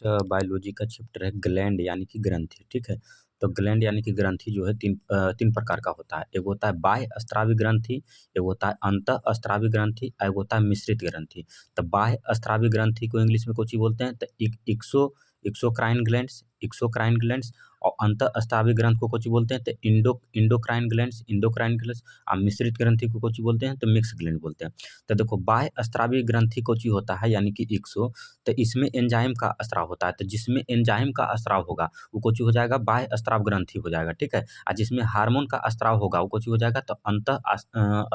Biology का chapter है gland यानी कि ग्रंथि, ठीक है। तो ग्लैंड यानी कि ग्रंथि जो है तीन प्रकार का होता है। एक होता है बाह्य स्रावी ग्रंथि, एक होता है अंतः स्रावी ग्रंथि, एक होता है मिश्रित ग्रंथि। तो बाह्य स्रावी ग्रंथि को इंग्लिश में कोची बोलते हैं, तो एक्सोक्राइन ग्लैंड्स, एक्सोक्राइन ग्लैंड्स। और अंतः स्रावी ग्रंथ को कोची बोलते हैं, तो इंडोक्राइन ग्लैंड्स, इंडोक्राइन ग्लैंड्स। और मिश्रित ग्रंथि को कोची बोलते हैं, तो मिक्स ग्लैंड बोलते हैं। तो देखो बाह्य स्रावी ग्रंथि कोची होता है यानी कि एक्सो, तो इसमें एंजाइम का स्राव होता है। तो जिसमें एंजाइम का स्राव होगा वो कोची हो जाएगा, बाह्य स्राव ग्रंथि हो जाएगा, ठीक है। और जिसमें हार्मोन का स्राव होगा वो कोची हो जाएगा, तो अंतः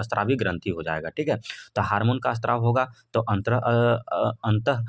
स्रावी ग्रंथि हो जाएगा, ठीक है। तो हार्मोन का स्राव होगा तो अंतः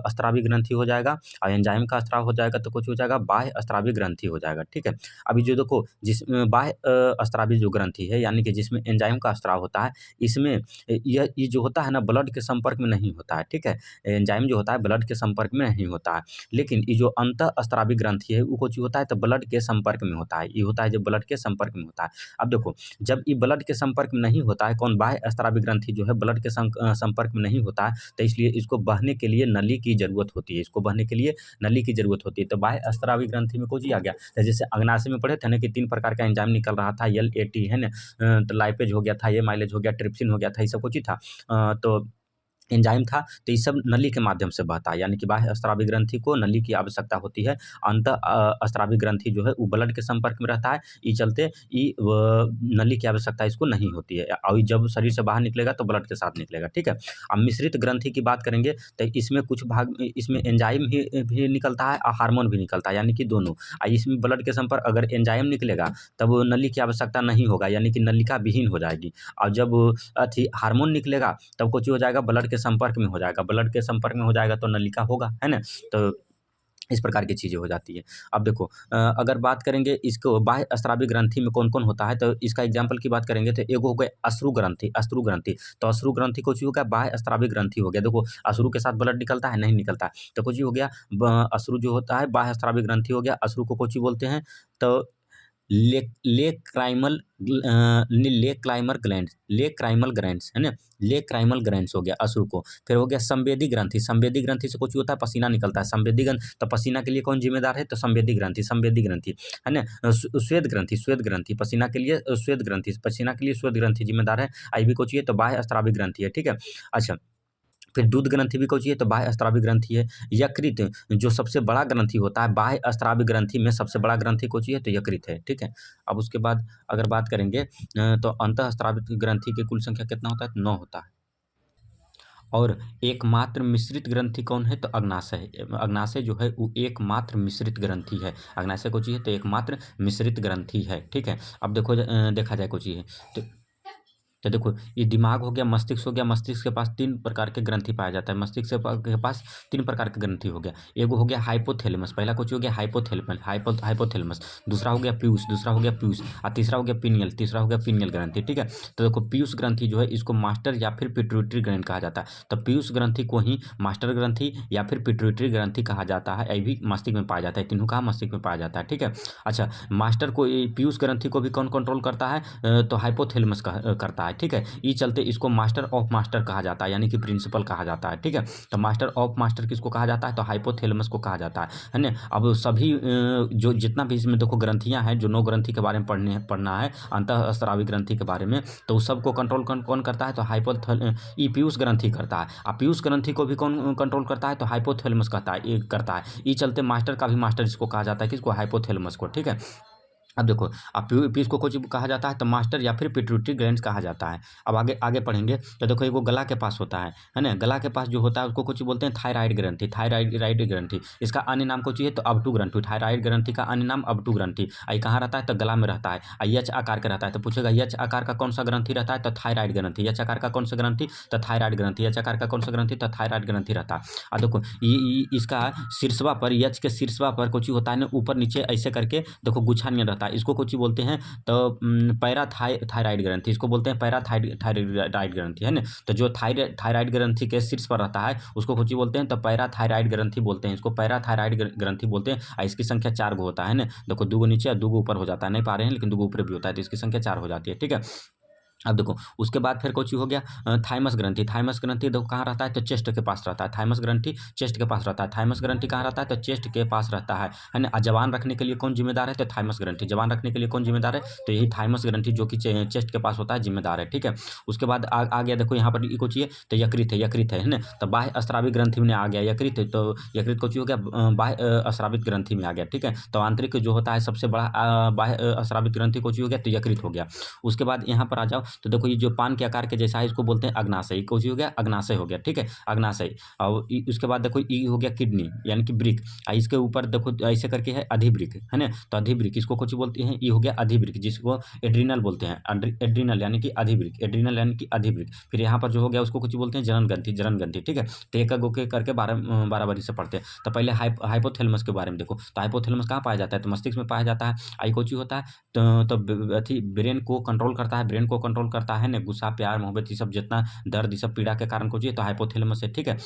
स्रावी ग्रंथि हो जाएगा, और एंजाइम का स्राव हो जाएगा तो कुछ हो जाएगा, बाह्य स्रावी ग्रंथि हो जाएगा, ठीक है। अभी जो देखो जिसमें बाह्य स्रावी जो ग्रंथि है यानी कि जिसमें एंजाइम का स्राव होता है, इसमें ये जो होता है ना ब्लड के संपर्क में नहीं होता है, ठीक है। एंजाइम जो होता है ब्लड के संपर्क में नहीं होता है। लेकिन ये जो अंतः स्रावी ग्रंथि है वो कुछ होता है तो ब्लड के संपर्क में होता है। ये होता है जब ब्लड के संपर्क में होता है। अब देखो जब ये ब्लड के संपर्क में नहीं होता है, कौन बाह्य स्रावी ग्रंथि जो है ब्लड के संपर्क में नहीं होता है, तो इसलिए इसको बहने के लिए नली की जरूरत होती है। इसको बहने के लिए नली की जरूरत होती है। तो बाह्य स्रावी ग्रंथि में कुछ आ गया, तो जैसे अग्नाशय में पढ़े थे ना कि 3 प्रकार का एंजाइम निकल रहा था, LAT है ना, तो लाइपेज हो गया था, ये माइलेज हो गया, ट्रिप्सिन हो गया था, ये सब कुछ ही था। तो एंजाइम था, तो ये सब नली के माध्यम से बहता है, यानी कि बाह्य स्रावी ग्रंथि को नली की आवश्यकता होती है। अंतः स्रावी ग्रंथि जो है वो ब्लड के संपर्क में रहता है, ये चलते नली की आवश्यकता इसको नहीं होती है, और जब शरीर से बाहर निकलेगा तो ब्लड के साथ निकलेगा, ठीक है। अब मिश्रित ग्रंथि की बात करेंगे तो इसमें कुछ भाग इसमें एंजाइम भी निकलता है और हार्मोन भी निकलता है, यानी कि दोनों। इसमें ब्लड के संपर्क अगर एंजाइम निकलेगा तब नली की आवश्यकता नहीं होगा, यानी कि नलिका विहीन हो जाएगी। और जब हार्मोन निकलेगा तब कुछ हो जाएगा, ब्लड के संपर्क में हो जाएगा, ब्लड के संपर्क में हो जाएगा तो नलिका होगा, है ना। तो इस प्रकार की चीज़ें हो जाती है। अब देखो अगर बात करेंगे इसको बाह्य स्रावी ग्रंथि में कौन-कौन होता है, तो इसका एग्जांपल की बात करेंगे तो एगो हो गए अश्रु ग्रंथि, अश्रु ग्रंथि। तो अश्रु ग्रंथि कुछ हो गया, बाह्य स्रावी ग्रंथि हो गया। देखो अश्रु के साथ ब्लड निकलता है, नहीं निकलता है। तो कुछ हो गया अश्रु जो होता है बाह्य स्रावी ग्रंथि हो गया। अश्रु को कोची बोलते हैं, तो लेक्राइमल ग्लैंड्स है ना, लेक्राइमल ग्लैंड्स हो गया अश्रु को। फिर हो गया संवेदी ग्रंथि, संवेदी ग्रंथि से कुछ होता है, पसीना निकलता है, संवेदी ग्रंथि। तो पसीना के लिए कौन जिम्मेदार है, तो संवेदी ग्रंथि, संवेदी ग्रंथि है ना। श्वेत ग्रंथि, श्वेत ग्रंथि पसीना के लिए, श्वेत ग्रंथि पसीना के लिए श्वेत ग्रंथि जिम्मेदार है। आई भी कुछ है तो बाह्य स्रावी ग्रंथि है, ठीक है। अच्छा, फिर दूध ग्रंथि भी कुछ है तो बाह्य स्रावी ग्रंथि है। यकृत जो सबसे बड़ा ग्रंथि होता है, बाह्य स्रावी ग्रंथि में सबसे बड़ा ग्रंथि कुछ है तो यकृत है, ठीक है। अब उसके बाद अगर बात करेंगे तो अंतः स्रावी ग्रंथि की कुल संख्या कितना होता है, तो 9 होता है। और एकमात्र मिश्रित ग्रंथि कौन है, तो अग्नाशय है। अग्नाशय जो है वो एकमात्र मिश्रित ग्रंथि है। अग्नाशय को चाहिए तो एकमात्र मिश्रित ग्रंथि है, ठीक है। अब देखो देखा जाए कुछ है तो देखो ये दिमाग हो गया, मस्तिष्क हो गया। मस्तिष्क के पास 3 प्रकार के ग्रंथि पाया जाता है। मस्तिष्क के पास 3 प्रकार के ग्रंथि हो गया। एगो हो गया हाइपोथैलेमस, पहला कुछ हो गया हाइपोथैलेमस। दूसरा हो गया पीयूष, और तीसरा हो गया पीनियल, तीसरा हो गया पीनियल ग्रंथि, ठीक है। तो देखो पीयूष ग्रंथि जो है इसको मास्टर या फिर पिट्यूटरी ग्लैंड कहा जाता है। तो पीयूष ग्रंथि को ही मास्टर ग्रंथि या फिर पिट्यूटरी ग्रंथि कहा जाता है। ये भी मस्तिष्क में पाया जाता है, तीनों का मस्तिष्क में पाया जाता है, ठीक है। अच्छा, मास्टर को पीयूष ग्रंथि को भी कौन कंट्रोल करता है, तो हाइपोथैलेमस करता है, ठीक है। ये चलते इसको मास्टर ऑफ मास्टर कहा जाता है, यानी कि प्रिंसिपल कहा जाता है, ठीक है। तो मास्टर ऑफ मास्टर किसको कहा जाता है, तो हाइपोथैलेमस को कहा जाता है ना। अब सभी जो जितना भी इसमें देखो ग्रंथियां हैं, जो 9 ग्रंथि के बारे में पढ़ना है, अंतः स्रावी ग्रंथि के बारे में, तो सबको कंट्रोल कौन करता है, तो पीयूष ग्रंथि करता है। और पीयूष ग्रंथि को भी कौन कंट्रोल करता है, तो हाइपोथैलेमस करता है। ये चलते मास्टर का भी मास्टर इसको कहा जाता है, किसको, हाइपोथैलेमस को, ठीक है। अब देखो अब पीयूष को कुछ कहा जाता है तो मास्टर या फिर पिट्यूटरी ग्लैंड्स कहा जाता है। अब आगे आगे पढ़ेंगे तो देखो एगो गला के पास होता है ना। गला के पास जो होता है उसको कुछ बोलते हैं थायराइड ग्रंथि, थायराइड ग्रंथि। इसका अन्य नाम कुछ है तो अबटू ग्रंथि। थायराइड ग्रंथि का अन्य नाम अबटू ग्रंथि। आई कहाँ रहता है, तो गला में रहता है। एच आकार का रहता है। तो पूछेगा एच आकार का कौन सा ग्रंथि रहता है, तो थायराइड ग्रंथि। एच आकार का कौन सा ग्रंथि, तो थायराइड ग्रंथि। एच आकार का कौन सा ग्रंथि, तो थायराइड ग्रंथि रहता है। और देखो इसका शीर्षवा पर, एच के शीर्षवा पर कुछ होता है ना, ऊपर नीचे ऐसे करके देखो गुच्छा नहीं रहता है। इसको कुछ बोलते हैं तो पैराथायराइड ग्रंथि, इसको बोलते हैं पैराथायराइड ग्रंथि, है ना। तो जो थायराइड ग्रंथि के शीर्ष पर रहता है उसको कुछ बोलते हैं तो पैराथायराइड ग्रंथि बोलते हैं। इसको पैराथायराइड ग्रंथि बोलते हैं। और इसकी संख्या 4 गो होता है ना। देखो 2 गो नीचे और 2 गो ऊपर हो जाता है, नहीं पा रहे हैं लेकिन 2 गो ऊपर भी होता है, तो इसकी संख्या 4 हो जाती है, ठीक है। अब देखो उसके बाद फिर कुछ हो गया थाइमस ग्रंथि। थाइमस ग्रंथि देखो कहाँ रहता है, तो चेस्ट के पास रहता है। थाइमस ग्रंथि चेस्ट के पास रहता है। थाइमस ग्रंथि कहाँ रहता है, तो चेस्ट के पास रहता है ना। जवान रखने के लिए कौन जिम्मेदार है, तो थाइमस ग्रंथि। जवान रखने के लिए कौन जिम्मेदार है, तो यही थाइमस ग्रंथि जो कि चेस्ट के पास होता है, जिम्मेदार है। ठीक है, उसके बाद आ गया देखो यहाँ पर कुछ ये, तो यकृत है। यकृत है ना, तो बाह्य स्रावित ग्रंथि में आ गया यकृत, तो यकृत कुछ हो गया बाह्य स्रावित ग्रंथि में आ गया। ठीक है, तो आंतरिक जो होता है सबसे बड़ा बाह्य स्रावित ग्रंथि कुछ हो गया, तो यकृत हो गया। उसके बाद यहाँ पर आ जाओ, तो देखो ये जो पान के आकार के जैसा है इसको बोलते हैं अग्नाशय। कुछ हो गया, अग्नाशय हो गया। ठीक है, अग्नाशय। और उसके बाद देखो ई हो गया किडनी यानी कि ब्रिक। इसके ऊपर देखो ऐसे करके है अधिवृक, है ना, तो अधिवृक इसको कुछ बोलते हैं, ये हो गया अधिवृक, जिसको एड्रिनल बोलते हैं। एड्रिनल यानी कि अधिवृक, एड्रिनल यानी कि अधिवृक। फिर यहाँ पर जो हो गया उसको कुछ बोलते हैं जननग्रंथि, जननग्रंथि। ठीक है, तो एक गो के करके 12 बारी से पढ़ते हैं। तो पहले हाइपोथैलेमस के बारे में देखो, तो हाइपोथैलेमस कहाँ पाया जाता है, तो मस्तिष्क में पाया जाता है। आई कोची होता है, तो अथी ब्रेन को कंट्रोल करता है, ब्रेन को कंट्रोल करता है ना, गुस्सा, प्यार, मोहब्बत, ये सब जितना दर्द, ये सब पीड़ा के कारण को चाहिए, तो हाइपोथैलेमस है। ठीक है,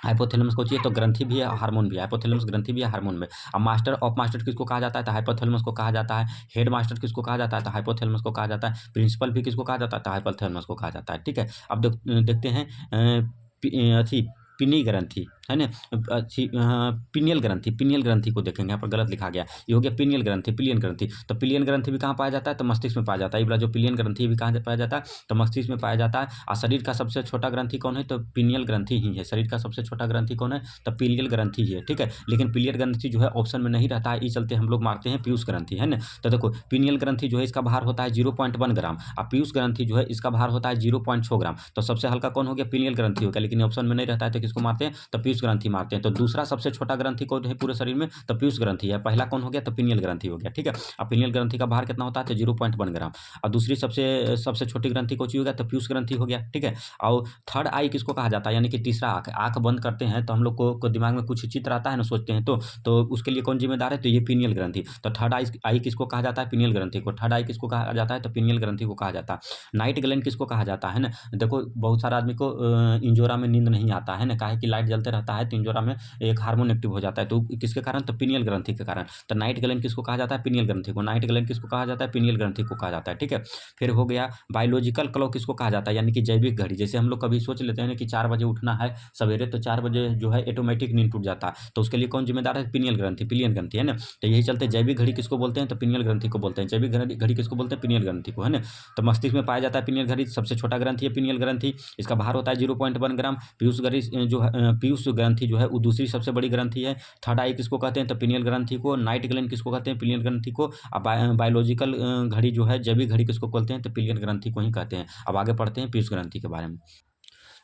हाइपोथैलेमस को चाहिए, तो ग्रंथि भी है, हार्मोन भी है। हाइपोथैलेमस ग्रंथि भी है, हार्मोन में। अब मास्टर ऑफ मास्टर किसको कहा जाता है, तो हाइपोथैलेमस को कहा जाता है। हेड मास्टर किसको कहा जाता है, तो हाइपोथैलेमस को कहा जाता है। प्रिंसिपल भी किसको कहा जाता है, तो हाइपोथैलेमस को कहा जाता है। ठीक है, अब देखते हैं अथी पिनी ग्रंथि, है ना, अच्छी पिनियल ग्रंथि। पिनियल ग्रंथि को देखेंगे, यहाँ पर गलत लिखा गया, ये हो गया पिनियल ग्रंथि, पिलियन ग्रंथि। तो पिलियन ग्रंथि भी कहाँ पाया जाता है, तो मस्तिष्क में पाया जाता है। ये वाला जो पिलियन ग्रंथि भी कहाँ पाया जाता है, तो मस्तिष्क में पाया जाता है। और शरीर का सबसे छोटा ग्रंथि कौन है, तो पिनियल ग्रंथि ही है। शरीर का सबसे छोटा ग्रंथि कौन है, तो पिनियल ग्रंथि ही है। ठीक है, लेकिन पिलियन ग्रंथि जो है ऑप्शन में नहीं रहता है, इस चलते हम लोग मारते हैं पीयूष ग्रंथि, है ना। तो देखो पिनियल ग्रंथि जो है इसका भार होता है 0.1 ग्राम, और पीयूष ग्रंथि जो है इसका भार होता है 0.6 ग्राम। तो सबसे हल्का कौन हो गया, पिनियल ग्रंथि हो गया, लेकिन ऑप्शन में नहीं रहता है, तो किसको मारते हैं, तो पीयूष ग्रंथि मारते हैं। तो दूसरा सबसे छोटा ग्रंथि कौन है पूरे शरीर में, तो पीयूष ग्रंथि है। पहला कौन हो गया, तो पिनियल ग्रंथि हो गया। ठीक है, अब पिनियल ग्रंथि का भार कितना होता है, तो 0.1 ग्राम। और दूसरी सबसे सबसे छोटी ग्रंथि कौन सी हो गया, तो पीयूष ग्रंथि हो गया। ठीक है, और थर्ड आई किसको कहा जाता है, यानी कि तीसरा आंख। आंख बंद करते हैं तो हम लोग को दिमाग में कुछ चित्र आता है ना, सोचते हैं, तो उसके लिए कौन जिम्मेदार है, तो ये पिनियल ग्रंथि। तो थर्ड आई किसको कहा जाता है, पिनियल ग्रंथि को। थर्ड आई किसको कहा जाता है, तो पिनियल ग्रंथि को कहा जाता है। नाइट ग्लैंड किसको कहा जाता है ना, देखो बहुत सारा आदमी को इंजोरा में नींद नहीं आता है ना, काहे कि लाइट जलते रहता है, तो इंजोरा में एक हार्मोन एक्टिव हो जाता है, तो किसके कारण, तो पिनियल ग्रंथि के कारण। तो नाइट ग्लैंड किसको कहा जाता है, पिनियल ग्रंथि को। नाइट ग्लैंड किसको कहा जाता है, पिनियल ग्रंथि को कहा जाता है। ठीक है, फिर हो गया बायोलॉजिकल क्लॉक किसको कहा जाता है, यानी कि जैविक घड़ी। जैसे हम लोग कभी सोच लेते हैं कि 4 बजे उठना है सवेरे, तो 4 बजे जो है ऑटोमेटिक नींद टूट जाता है, तो उसके लिए कौन जिम्मेदार है, पिनियल ग्रंथि, पिलियन ग्रंथि, है ना। तो यही चलते जैविक घड़ी किसको बोलते हैं, तो पिनियल ग्रंथि को बोलते हैं। जैविक घड़ी किसको बोलते हैं, पिनियल ग्रंथि को, है ना। तो मस्तिष्क में पाया जाता है पिनियल घड़ी, सबसे छोटा ग्रंथि है पिनियल ग्रंथि, इसका भार होता है 0.1 ग्राम। पीयूष ग्रंथि जो है वो दूसरी सबसे बड़ी ग्रंथि है। थर्ड आई किसको कहते हैं, तो पिनियल ग्रंथि को। नाइट ग्लैंड किसको कहते हैं, पिनियल ग्रंथि को। अब बायोलॉजिकल घड़ी जो है, जैविक घड़ी किसको कहते हैं, तो पिनियल ग्रंथि को ही कहते हैं। अब आगे पढ़ते हैं पीयूष ग्रंथि के बारे में।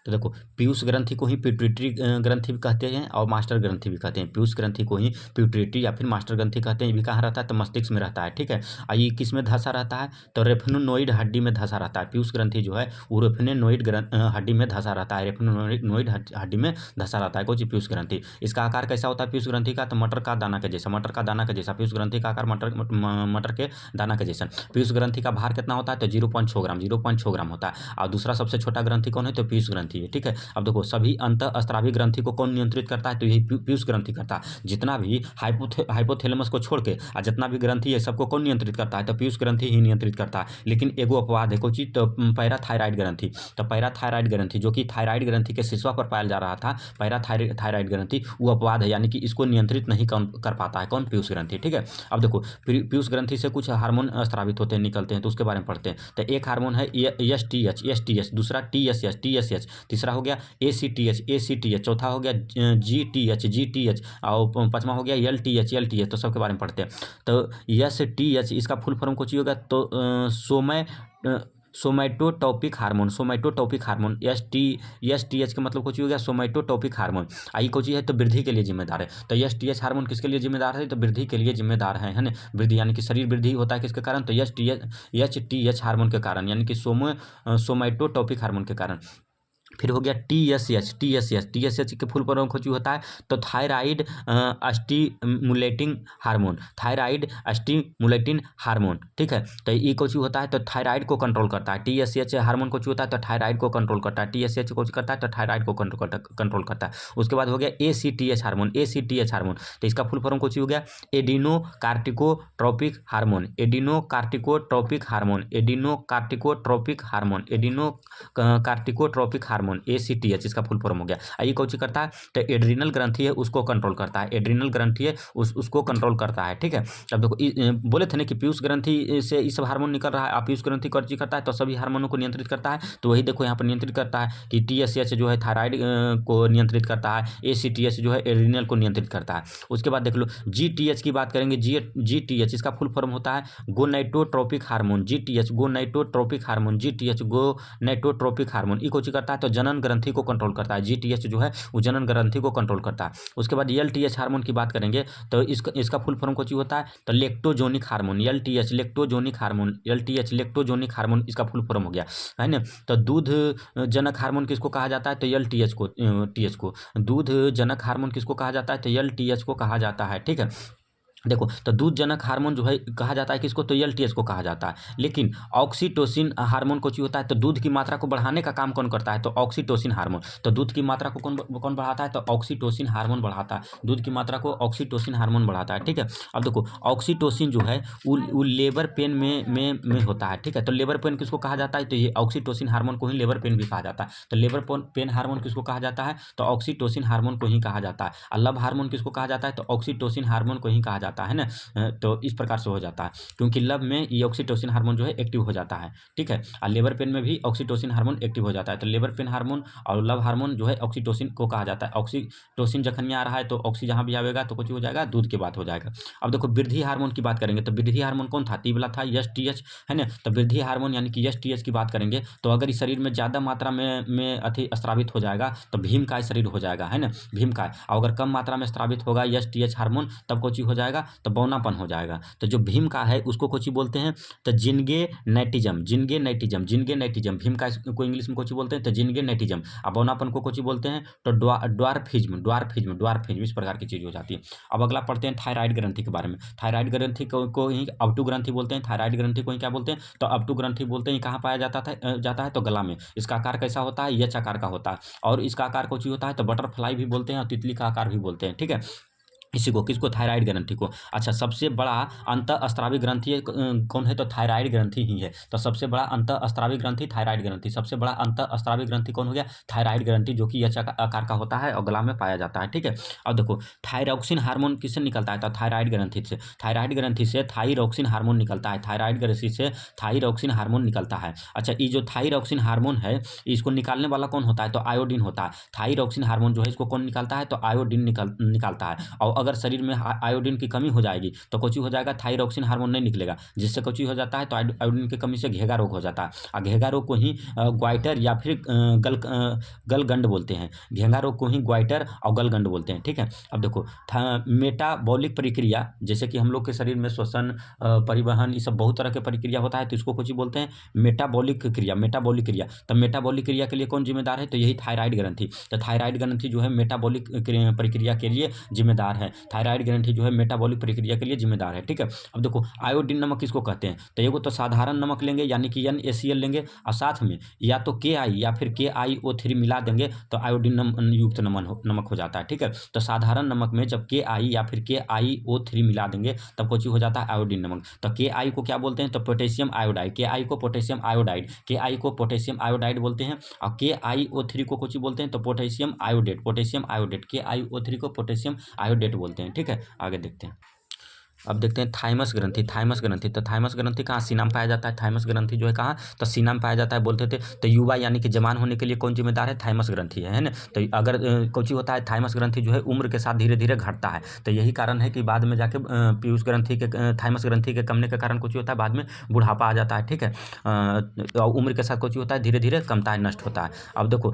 तो देखो पीयूष ग्रंथि को ही पिट्यूटरी ग्रंथि भी कहते हैं और मास्टर ग्रंथि भी कहते हैं। पीयूष ग्रंथि को ही पिट्यूटरी या फिर मास्टर ग्रंथि कहते हैं। ये भी कहाँ रहता है, तो मस्तिष्क में रहता है। ठीक है, और ये किस में धंसा रहता है, तो रेफिनोइड हड्डी में धंसा रहता है। पीयूष ग्रंथि जो है वो रेफिनोइड हड्डी में धंसा रहता है, रेफिनोइड हड्डी में धंसा रहता है कोई पीयूष ग्रंथि। इसका आकार कैसा होता है पीयूष ग्रंथि का, तो मटर का दाना के जैसा, मटर का दाना के जैसा पीयूष ग्रंथि का आकार, मटर के दाना के जैसा। पीयूष ग्रंथि का भार कितना होता है, तो 0.6 ग्राम, 0.6 ग्राम होता है। और दूसरा सबसे छोटा ग्रंथि कौन है, तो पीयूष ग्रंथि है। ठीक है, अब देखो सभी अंतःस्रावी ग्रंथि को कौन नियंत्रित करता है, तो यही पीयूष ग्रंथि करता है। जितना भी हाइपोथैलेमस को छोड़ के और जितना भी ग्रंथि है सबको कौन नियंत्रित करता है, तो पीयूष ग्रंथि ही नियंत्रित करता है। लेकिन एगो अपवाद है कोई चीज, तो पैराथायराइड ग्रंथि। तो पैराथायराइड ग्रंथि जो कि थायराइड ग्रंथि के शीर्ष पर पाया जा रहा था, पैराथायराइड ग्रंथि वो अपवाद है, यानी कि इसको नियंत्रित नहीं कर पाता है कौन, पीयूष ग्रंथि। ठीक है, अब देखो पीयूष ग्रंथि से कुछ हार्मोन स्रावित होते हैं, निकलते हैं, तो उसके बारे में पढ़ते हैं। तो एक हार्मोन है एस टी एच, दूसरा टी एस एच, तीसरा हो गया ए सी टी एच, चौथा हो गया जी टी एच, और पांचवा हो गया एल टी एच। तो सबके बारे में पढ़ते हैं। तो एस टी एच इसका फुल फॉर्म कुछ ही होगा, तो सोमैटोटॉपिक हार्मोन। एस टी एच का मतलब कुछ हो गया सोमैटोटॉपिक हार्मोन। आई कुछ है, तो वृद्धि के लिए जिम्मेदार है। तो एस टी एच हार्मोन किसके लिए जिम्मेदार है, तो वृद्धि के लिए जिम्मेदार है ना। वृद्धि यानी कि शरीर वृद्धि होता है किसके कारण, तो एच टी एच हार्मोन के कारण, यानी कि सोमैटोटॉपिक हार्मोन के कारण। फिर हो गया TSH। TSH के फुल फॉर्म कुछ होता है तो thyroid stimulating hormone, thyroid stimulating hormone, ठीक है। तो ये कुछ होता है तो थायराइड को कंट्रोल करता है। TSH हार्मोन कुछ होता है तो थायराइड को कंट्रोल करता है। TSH कुछ करता है तो थायराइड को कंट्रोल करता है। उसके बाद हो गया ACTH हार्मोन। ACTH हार्मोन तो इसका फुल फॉर्म कुछ हो गया adrenocorticotropic hormone, adrenocorticotropic hormone, adrenocorticotropic hormone, adrenocorticotropic hormone, ACTH इसका फुल फॉर्म हो गया। ये कौन सी करता है तो एड्रीनल ग्रंथि है उसको कंट्रोल करता है, एड्रीनल ग्रंथि है उसको कंट्रोल करता है, ठीक है। अब देखो बोले थे ना कि पीयूष ग्रंथि से ये सब हार्मोन निकल रहा है, आप पीयूष ग्रंथि कौन सी करता है तो सभी हार्मोनों को नियंत्रित करता है। तो वही देखो यहाँ पर नियंत्रित करता है कि TSH जो है थायराइड को नियंत्रित करता है, ACTH जो है एड्रीनल को नियंत्रित करता है। उसके बाद देख लो GTH की बात करेंगे। GTH इसका फुल फॉर्म होता है gonadotropic hormone, GTH gonadotropic hormone, GTH gonadotropic hormone. ये कुछ करता है तो जनन ग्रंथि को कंट्रोल करता है, GTH जो है वो जनन ग्रंथि को कंट्रोल करता है। उसके बाद LTH हार्मोन की बात करेंगे तो इसका फुल फॉर्म कुछ होता है तो lactogenic hormone, LTH lactogenic hormone, LTH lactogenic hormone इसका फुल फॉर्म हो गया, है ना। तो दूध जनक हार्मोन किसको कहा जाता है तो LTH को, TH को। दूध जनक हार्मोन किसको कहा जाता है तो LTH को कहा जाता है, ठीक है। देखो तो दूध जनक हार्मोन जो है कहा जाता है किसको तो LTH को कहा जाता है। लेकिन ऑक्सीटोसिन हार्मोन को होता है तो दूध की मात्रा को बढ़ाने का काम कौन करता है तो ऑक्सीटोसिन हार्मोन। तो दूध की मात्रा को कौन बढ़ाता है तो ऑक्सीटोसिन हार्मोन बढ़ाता है, दूध की मात्रा को ऑक्सीटोसिन हार्मोन बढ़ाता है, ठीक है। अब देखो ऑक्सीटोसिन जो है वो लेबर पेन में होता है, ठीक है। तो लेबर पेन किसको कहा जाता है तो ये ऑक्सीटोसिन हार्मोन को ही लेबर पेन भी कहा जाता है। तो लेबर पेन हार्मोन किसको कहा जाता है तो ऑक्सीटोसिन हार्मोन को ही कहा जाता है। और लव हार्मोन किसको कहा जाता है तो ऑक्सीटोसिन हार्मोन को ही कहा जाता है ना। तो इस प्रकार से हो जाता है क्योंकि लव में ये ऑक्सीटोसिन हार्मोन जो है एक्टिव हो जाता है, ठीक है। और लेबर पेन में भी ऑक्सीटोसिन हार्मोन एक्टिव हो जाता है। तो लेबर पेन हार्मोन और लव हार्मोन जो है ऑक्सीटोसिन को कहा जाता है। ऑक्सीटोसिन जखन आ रहा है तो ऑक्सी जहां भी आएगा तो कुछ हो जाएगा दूध की बात हो जाएगा। अब देखो वृद्धि हार्मोन की बात करेंगे तो वृद्धि हार्मोन कौन था तीवला था STH, है ना। तो वृद्धि हार्मोन यानी कि STH की बात करेंगे तो अगर इस शरीर में ज्यादा मात्रा में अति स्रावित हो जाएगा तो भीमकाय शरीर हो जाएगा, है ना, भीमकाय। और अगर कम मात्रा में स्रावित होगा STH हार्मोन तब कुछ हो जाएगा तो बौनापन हो जाएगा। तो जो भीम का है उसको कुछ बोलते हैं तो जिनगे नाइटिजम, जिनगे नाइटिजम, जिनगे नाइटिजम। भीम का को इंग्लिश में कुछ बोलते हैं तो जिनगे नाइटिजम। अब बौनापन को कुछ बोलते हैं तो ड्वार्फिज्म, ड्वार्फिज्म, ड्वार्फिज्म इस प्रकार की चीज हो जाती है। अब अगला पढ़ते हैं थायराइड ग्रंथि के बारे में। थायराइड ग्रंथि को ही अवटु ग्रंथि बोलते हैं, थायराइड ग्रंथि को ही क्या बोलते हैं तो अवटु ग्रंथि बोलते हैं। कहाँ पाया जाता है तो गला में। इसका आकार कैसा होता है एच आकार का होता है और इसका आकार कुछ होता है तो बटरफ्लाई भी बोलते हैं और तितली का आकार भी बोलते हैं, ठीक है। इसी को किसको थायराइड ग्रंथि को। अच्छा सबसे बड़ा अंतःस्रावी ग्रंथि कौन है तो थायराइड ग्रंथि ही है। तो सबसे बड़ा अंतःस्रावी ग्रंथि थायराइड ग्रंथि, सबसे बड़ा अंतःस्रावी ग्रंथि कौन हो गया थायराइड ग्रंथि जो कि एच आकार का होता है और गला में पाया जाता है, ठीक है। अब देखो थायरॉक्सिन हार्मोन किससे निकलता है तो थायराइड ग्रंथि से, थायराइड ग्रंथि से थायरॉक्सिन हार्मोन निकलता है, थायराइड ग्रंथि से थायरॉक्सिन हार्मोन निकलता है। अच्छा ये जो थायरॉक्सिन हार्मोन है इसको निकालने वाला कौन होता है तो आयोडीन होता है। थायरॉक्सिन हार्मोन जो है इसको कौन निकालता है तो आयोडीन निकालता है। और अगर शरीर में आयोडीन की कमी हो जाएगी तो कुछ हो जाएगा थायरॉक्सिन हार्मोन नहीं निकलेगा, जिससे कुछ हो जाता है तो आयोडीन की कमी से घेगा रोग हो जाता है। और घेगा रोग को ही ग्वाइटर या फिर गलगंड बोलते हैं। घेगा रोग को ही ग्वाइटर और गलगंड बोलते हैं, ठीक है। अब देखो मेटाबॉलिक प्रक्रिया जैसे कि हम लोग के शरीर में श्वसन परिवहन ये सब बहुत तरह के प्रक्रिया होता है तो इसको कुछ बोलते हैं मेटाबॉलिक क्रिया, मेटाबॉलिक क्रिया। तो मेटाबॉलिक क्रिया के लिए कौन जिम्मेदार है तो यही थायराइड ग्रंथि। तो थायराइड ग्रंथि जो है मेटाबॉलिक प्रक्रिया के लिए जिम्मेदार है, थायराइड ग्रंथि जो है मेटाबॉलिक प्रक्रिया के लिए जिम्मेदार है, ठीक है। अब देखो आयोडीन नमक किसको कहते हैं तो एगो तो साधारण नमक लेंगे यानी कि NaCl लेंगे और साथ में या तो Ki या फिर KiO3 मिला देंगे तो आयोडीन युक्त नमक हो जाता है, ठीक है। तो साधारण नमक में जब Ki या फिर KiO3 मिला देंगे तब कुछ हो जाता है आयोडीन नमक। तो Ki को क्या बोलते हैं तो पोटेशियम आयोडाइड, Ki को पोटेशियम आयोडाइड, Ki को पोटेशियम आयोडाइड बोलते हैं। और KiO3 को कुछ बोलते हैं तो potassium iodate, potassium iodate, KiO3 को पोटेशियम आयोडेट बोलते हैं, ठीक है। आगे देखते हैं। अब देखते हैं थाइमस ग्रंथि, थाइमस ग्रंथि। तो थाइमस ग्रंथि कहाँ सीना में पाया जाता है, थाइमस ग्रंथि जो है कहाँ तो सीना में पाया जाता है बोलते थे। तो युवा यानी कि जवान होने के लिए कौन जिम्मेदार है थाइमस ग्रंथि है ना। तो अगर कुछ होता है थाइमस ग्रंथि जो है उम्र के साथ धीरे धीरे घटता है तो यही कारण है कि बाद में जाके पीयूष ग्रंथि के थाइमस ग्रंथि के कमने के कारण कुछ होता है बाद में बुढ़ापा आ जाता है, ठीक है। उम्र के साथ कुछ होता है धीरे धीरे कमता है, नष्ट होता है। अब देखो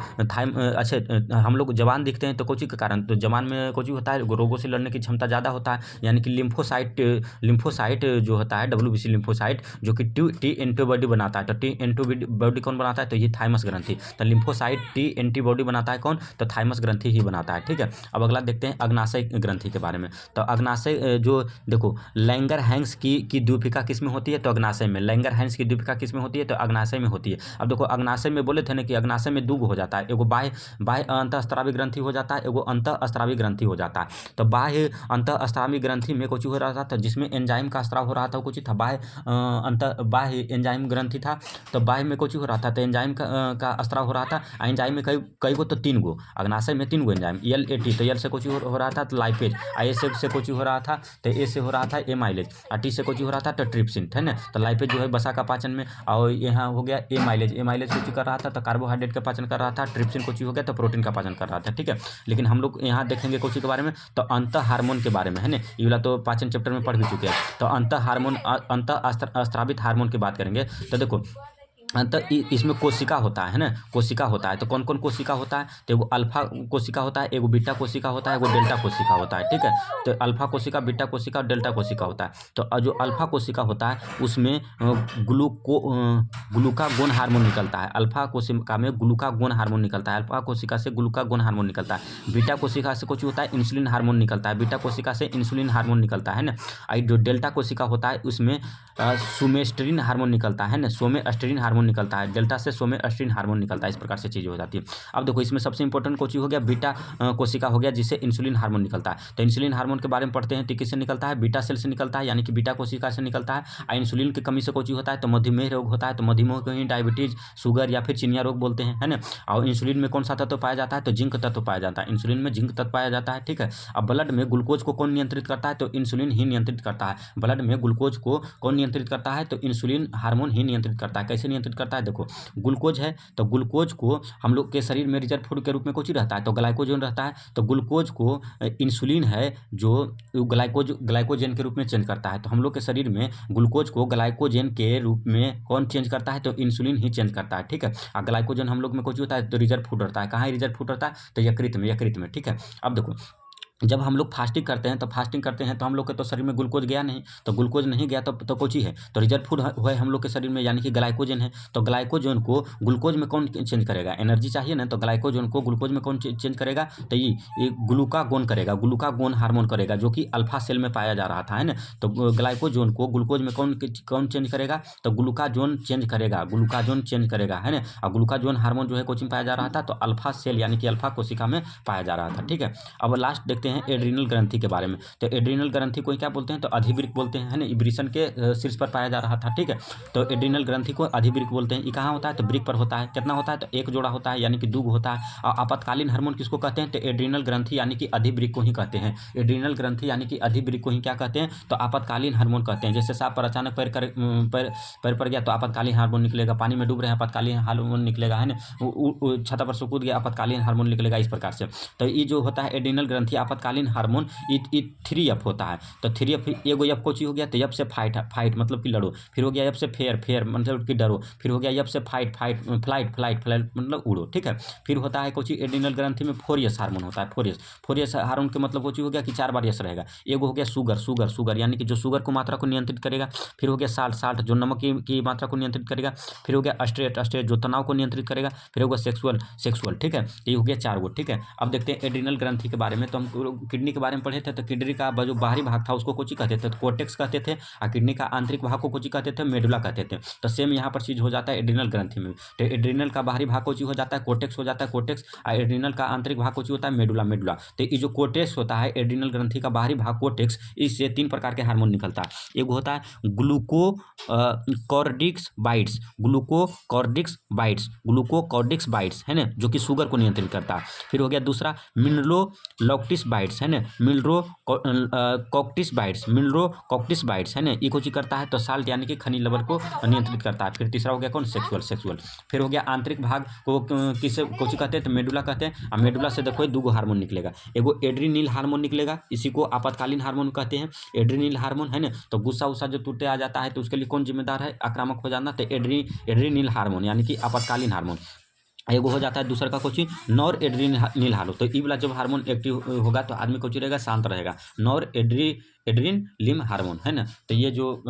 अच्छा हम लोग जवान दिखते हैं तो कुछ के कारण तो जवान में कुछ होता है रोगों से लड़ने की क्षमता ज़्यादा होता है यानी कि लिम्फोसाइट लिम्फोसाइट जो होता है WBC लिम्फोसाइट जो कि टी एंटीबॉडी बनाता है। तो टी एंटीबॉडी कौन बनाता है? तो ये थाइमस ग्रंथि। तो लिम्फोसाइट टी एंटीबॉडी बनाता है कौन? तो थाइमस ग्रंथि ही बनाता है। ठीक है, अब अगला देखते हैं अग्नाशय ग्रंथि के बारे में। तो अग्नाशय जो देखो लैंगरहैंस की द्वीपिका किस में होती है? तो अग्नाशय में। लैंगरहैंस की द्वीपिका किस में होती है? तो अग्नाशय में होती है। अब देखो अग्नाशय में बोले थे ना कि अग्नाशय में दो हो जाता है, एगो बाह्य अंतःस्रावी ग्रंथि हो जाता है, एगो अंतःस्रावी ग्रंथि हो जाता है। तो बाह्य अंतःस्रावी ग्रंथि में कुछ हो रहा था जिसमें एंजाइम का स्राव हो रहा था, कुछ था बाह्य एंजाइम ग्रंथि था। तो बाह्य में कुछ हो रहा था, तो एंजाइम का स्राव हो रहा था। एंजाइम में कई गो? तो 3 गो। अग्नाशय में 3 गो एंजाइम, LAT। तो एल से कुछ हो रहा था तो लाइपेज, ए से कुछ हो रहा था, तो ए से हो रहा था एमाइलेज, और टी से कुछ हो रहा था तो ट्रिप्सिन, है ना। तो लाइपेज जो है वसा का पाचन में, और यहाँ हो गया एमाइलेज कुछ कर रहा था तो कार्बोहाइड्रेट का पाचन कर रहा था, ट्रिप्सिन कुछ हो गया तो प्रोटीन का पाचन कर रहा था। ठीक है, लेकिन हम लोग यहाँ देखेंगे कुछ के बारे में, तो अंत हार्मोन के बारे में, है ना। ये वाला तो पाचन चैप्टर में पढ़ भी चुके हैं। तो अंत स्रावित हार्मोन की बात करेंगे। तो देखो तो इसमें कोशिका होता है ना, कोशिका होता है। तो कौन कौन कोशिका होता है? तो एगो अल्फा कोशिका होता है, एगो बीटा कोशिका होता है, एगो डेल्टा कोशिका होता है। ठीक है, तो अल्फा कोशिका, बीटा कोशिका और डेल्टा कोशिका होता है। तो जो अल्फा कोशिका होता है उसमें ग्लूकागोन हार्मोन निकलता है। अल्फा कोशिका में ग्लूकागोन हार्मोन निकलता है, अल्फा कोशिका से ग्लूकागोन हार्मोन निकलता है। बीटा कोशिका से कुछ होता है इंसुलिन हार्मोन निकलता है, बीटा कोशिका से इंसुलिन हार्मोन निकलता है ना। जो डेल्टा कोशिका होता है उसमें सोमेस्टेरिन हार्मोन निकलता है ना, सोमेस्टेरिन हार्मोन निकलता है, डेल्टा से सोमेस्टेरिन हार्मोन निकलता है। इस प्रकार से चीज़ हो जाती है। अब देखो इसमें सबसे इंपॉर्टेंट कोची हो गया बीटा कोशिका हो गया, जिससे इंसुलिन हार्मोन निकलता है। तो इंसुलिन हार्मोन के बारे में पढ़ते हैं तो किससे निकलता है? बीटा सेल से निकलता है, यानी कि बीटा कोशिका से निकलता है। और इंसुलिन की कमी से कोची होता है? तो मधुमेह रोग होता है। तो मधुमेह को ही डायबिटीज, शुगर या फिर चिनिया रोग बोलते हैं, है ना। और इंसुलिन में कौन सा तत्व पाया जाता है? तो जिंक तत्व पाया जाता है। इंसुलिन में जिंक तत्व पाया जाता है। ठीक है, अब ब्लड में ग्लूकोज को कौन नियंत्रित करता है? तो इंसुलिन ही नियंत्रित करता है। ब्लड में ग्लूकोज को कौन नियंत्रित करता है? तो इंसुलिन हार्मोन ही नियंत्रित करता है। कैसे नियंत्रित करता है? देखो ग्लूकोज है तो ग्लूकोज को हम लोग के शरीर में रिजर्व फूड के रूप में कुछ रहता है, तो ग्लाइकोजन रहता है। तो ग्लूकोज को इंसुलिन है जो ग्लाइकोजन के रूप में चेंज करता है। तो हम लोग के शरीर में ग्लूकोज को ग्लाइकोजन के रूप में कौन चेंज करता है? तो इंसुलिन ही चेंज करता है। ठीक है, और ग्लाइकोजन हम लोग में कुछ होता है तो रिजर्व फूड रहता है। कहाँ रिजर्व फूड रहता है? तो यकृत में। ठीक है, अब देखो जब हम लोग फास्टिंग करते हैं तो हम लोग के तो शरीर में ग्लूकोज गया नहीं, तो ग्लूकोज नहीं गया तो कुछ ही है, तो रिजर्व फूड है हम लोग के शरीर में, यानी कि ग्लाइकोजन है। तो ग्लाइकोजन को ग्लूकोज में कौन चेंज करेगा? एनर्जी चाहिए ना, तो ग्लाइकोजन को ग्लूकोज में कौन चेंज करेगा? तो ये ग्लूकागोन करेगा, ग्लूकागोन हार्मोन करेगा, जो कि अल्फा सेल में पाया जा रहा था, है ना। तो ग्लाइकोजन को ग्लूकोज में कौन चेंज करेगा? तो ग्लूकाजोन चेंज करेगा, है ना। और ग्लूकाजोन हार्मोन जो है कोचिंग पाया जा रहा था तो अल्फा सेल यानी कि अल्फा कोशिका में पाया जा रहा था। ठीक है, अब लास्ट देखते हैं एड्रीनल ग्रंथि के बारे में। तो एड्रीनल ग्रंथि को क्या बोलते हैं? तो अधिवृक्क बोलते हैं, है ना। वृषण के शीर्ष पर पाया जा रहा था। ठीक है, तो एड्रीनल ग्रंथि को अधिवृक्क बोलते हैं। ये कहाँ होता है? तो वृक्क पर होता है। कितना होता है? तो एक जोड़ा होता है, यानी कि 2 होता है। और आपातकालीन हार्मोन किसको कहते हैं? तो एड्रीनल ग्रंथि यानी कि अधिवृक्क को ही कहते हैं। एड्रीनल ग्रंथि यानी कि अधिवृक्क को ही क्या कहते हैं? तो आपातकालीन हार्मोन कहते हैं। जैसे सांप पर अचानक पैर पर गया तो आपातकालीन हार्मोन निकलेगा, पानी में डूब रहे हैं आपातकालीन हार्मोन निकलेगा, है ना। छत पर से कूद गया आपातकालीन हार्मोन निकलेगा, इस प्रकार से। तो ये जो होता है एड्रीनल ग्रंथि आपातकालीन हार्मोन 3F होता है। तो 3F एगो एफ कोची हो गया, तो एफ से फाइट मतलब कि लड़ो, फिर हो गया एफ से फेयर मतलब कि डरो, फिर हो गया एफ से फ्लाइट मतलब उड़ो। ठीक है, फिर होता है कोची एड्रीनल ग्रंथि में 4S हार्मोन होता है। 4S हार्मोन के मतलब कोची हो गया कि 4 बार यस रहेगा। एगो हो गया शुगर यानी कि जो शुगर को मात्रा को नियंत्रित करेगा। फिर हो गया साल्ट जो नमक की मात्रा को नियंत्रित करेगा। फिर हो गया स्ट्रेट जो तनाव को नियंत्रित करेगा। फिर होगा सेक्सुअल। ठीक है, ये हो गया 4 गो। ठीक है, अब देखते हैं एड्रीनल ग्रंथि के बारे में। तो हम किडनी के बारे में पढ़े थे, तो किडनी का जो बाहरी भाग था उसको कोची कहते थे? तो कोर्टेक्स कहते थे। और किडनी का आंतरिक भाग को कोची कहते थे? मेडुला कहते थे। तो सेम यहाँ पर चीज हो जाता है एड्रीनल ग्रंथि में। तो एड्रीनल का बाहरी भाग कोची हो जाता है? कोर्टेक्स हो जाता है, कोर्टेक्स। और एड्रीनल का आंतरिक भाग कोची होता है? मेडुला। तो ये जो कोर्टेक्स होता है एड्रीनल ग्रंथि का बाहरी भाग कोर्टेक्स, इससे 3 प्रकार के हार्मोन निकलता है। एक होता है ग्लूकोकॉर्टिक्स बाइट्स, है ना, जो कि शुगर को नियंत्रित करता है। फिर हो गया दूसरा मिनरलोकॉक्टिस बाइट्स, है ना, मिनरलोकॉक्टिस बाइट्स, है ना, ये कोची करता है? तो साल्ट यानी कि खनिज लवण को नियंत्रित करता है। फिर तीसरा हो गया कौन? सेक्सुअल। फिर हो गया आंतरिक भाग को किसे कोची कहते हैं? तो मेडुला कहते हैं। और मेडुला से देखो 2 हार्मोन निकलेगा, एगो एड्रीनिल हार्मोन निकलेगा, इसी को आपातकालीन हार्मोन कहते हैं, एड्रीनिल हार्मोन, है ना। तो गुस्सा उस्सा जो टूटे आ जाता है तो उसके लिए कौन जिम्मेदार है? आक्रामक हो जाना, तो एड्रीनिल हार्मोन यानी कि आपातकालीन हार्मोन। एगो हो जाता है दूसरा का कोची नॉर एड्रीनल हार्मोन। तो ई वाला जब हार्मोन एक्टिव होगा तो आदमी कोची रहेगा, शांत रहेगा। नॉर एड्रीनलिन हार्मोन है ना। तो ये जो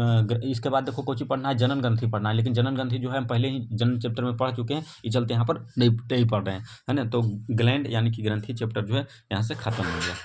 इसके बाद देखो कोची पढ़ना है, जनन ग्रंथि पढ़ना है, लेकिन जनन ग्रंथि जो है हम पहले ही जनन चैप्टर में पढ़ चुके हैं, ये चलते यहाँ पर नहीं पढ़ रहे हैं, है ना। तो ग्लैंड यानी कि ग्रंथि चैप्टर जो है यहाँ से खत्म हो गया।